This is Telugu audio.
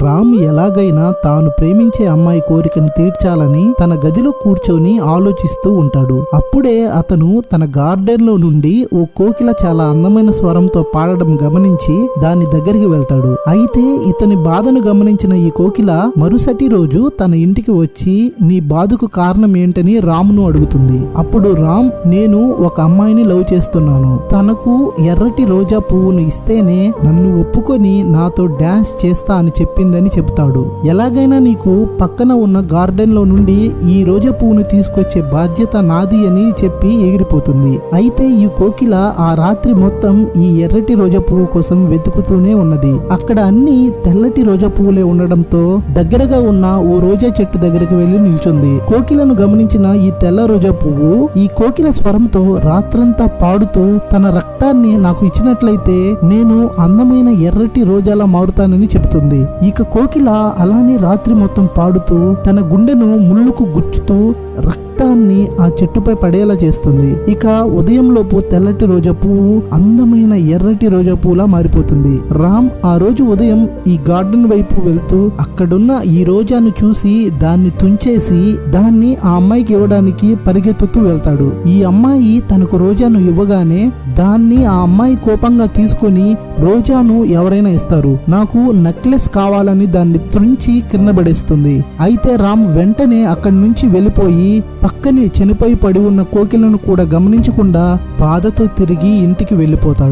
రామ్ ఎలాగైనా తాను ప్రేమించే అమ్మాయి కోరికను తీర్చాలని తన గదిలో కూర్చొని ఆలోచిస్తూ ఉంటాడు. అప్పుడే అతను తన గార్డెన్ లో నుండి ఓ కోకిల చాలా అందమైన స్వరంతో పాడడం గమనించి దాని దగ్గరికి వెళ్తాడు. అయితే ఇతని బాధను గమనించిన ఈ కోకిల మరుసటి రోజు తన ఇంటికి వచ్చి నీ బాధకు కారణం ఏంటని రామును అడుగుతుంది. అప్పుడు రామ్, నేను ఒక అమ్మాయిని లవ్ చేస్తున్నాను, తనకు ఎర్రటి రోజా పువ్వును ఇస్తేనే నన్ను ఒప్పుకొని నాతో డాన్స్ చేస్తా అని చెప్పిందని చెప్తాడు. ఎలాగైనా నీకు పక్కన ఉన్న గార్డెన్ లో నుండి ఈ రోజా పువ్వును తీసుకొచ్చే బాధ్యత నాది అని చెప్పి ఎగిరిపోతుంది. అయితే ఈ కోకిల ఆ రాత్రి మొత్తం ఈ ఎర్రటి రోజా పువ్వు కోసం వెతుకుతూనే ఉన్నది. అక్కడ అన్ని తెల్లటి రోజా పువ్వులే ఉండడంతో దగ్గరగా ఉన్న ఓ రోజా చెట్టు దగ్గరికి వెళ్లి నిల్చుంది. కోకిలను గమనించిన ఈ తెల్ల రోజా పువ్వు ఈ కోకిల స్వరంతో రాత్రంతా పాడుతూ తన రక్తాన్ని నాకు ఇచ్చినట్లయితే నేను అందమైన ఎర్రటి రోజాలా మారుతానని చెబుతుంది. ఇక కోకిల అలానే రాత్రి మొత్తం పాడుతూ తన గుండెను ముళ్ళుకు గుచ్చుతూ రక్తాన్ని ఆ చెట్టుపై పడేలా చేస్తుంది. ఇక ఉదయంలోపు తెల్లటి రోజా పువ్వు అందమైన ఎర్రటి రోజా పువ్వులా మారిపోతుంది. రామ్ ఆ రోజు ఉదయం ఈ గార్డెన్ వైపు వెళ్తూ అక్కడున్న ఈ రోజాను చూసి దాన్ని తుంచేసి దాన్ని ఆ అమ్మాయికి ఇవ్వడానికి పరిగెత్తుతూ వెళ్తాడు. ఈ అమ్మాయి తనకు రోజాను ఇవ్వగానే దాన్ని ఆ అమ్మాయి కోపంగా తీసుకొని రోజాను ఎవరైనా ఇస్తారు, నాకు నెక్లెస్ కావాలని దాన్ని తుంచి కింద పడేస్తుంది. అయితే రామ్ వెంటనే అక్కడి నుంచి వెళ్ళిపోయి పక్కనే చనిపోయి పడి ఉన్న కోకిలను కూడా గమనించకుండా బాధతో తిరిగి ఇంటికి వెళ్ళిపోతాడు.